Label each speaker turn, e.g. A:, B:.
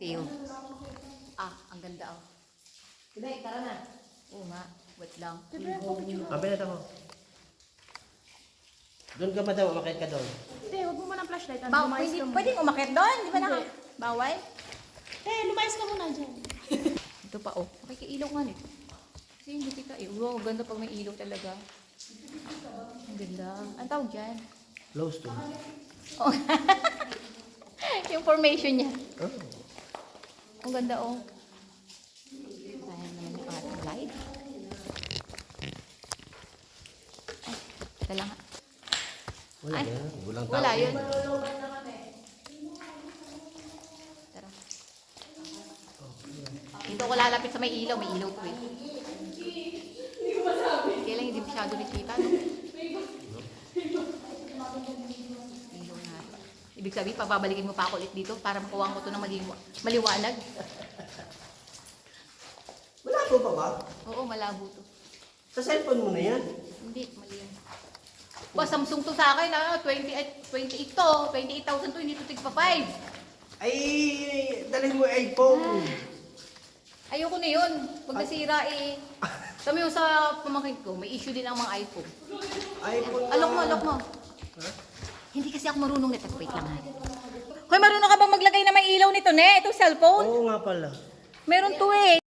A: Teo. Ang ganda oh.
B: Hindi, tara na.
A: Oo nga, wait lang.
C: Kabila mo. Doon ka madam, umakit ka doon.
B: Hindi, huwag mo muna ng flashlight.
A: Pwede umakit doon, di ba na? Bawal?
B: Lumayas ka muna dyan.
A: Ito pa oh, makikiilaw nga nito. Kasi hindi kita eh. Wow, ganda pag may ilaw talaga. Ang ganda. Ang tawag dyan?
C: Close to.
A: Oh. Yung formation niya.
C: Oh.
A: Ang ganda oh. Ayan naman yung ating light. Ay, teka lang ha.
C: Wala
A: Ay,
C: yan. Walang tao.
A: Wala yun. Tara. Dito ko lalapit sa may ilaw. May ilaw ko eh. Kaya lang hindi masyado nakita, no? Ilaw na. Ibig sabihin, pababalikin mo pa ako ulit dito para makuha ko ito ng maliwanag.
C: Wala po pa ba?
A: Oo, malabo to.
C: Sa cellphone mo na yan.
A: Hindi, mali yan. Ba, Samsung to sa akin, 28 to. 28,000 to, hindi to tigpa 5.
C: Ay, dalhin mo iPhone.
A: Ayoko na yun. Pag nasira eh. Sabi mo sa pamangkin ko, may issue din ang mga iPhone.
C: iPhone na.
A: Alok mo. Hindi kasi ako marunong nito. Wait lang ha. Hoy, marunong ka bang maglagay na may ilaw nito, ne? Itong cellphone?
C: Oo nga pala.
A: Meron to eh.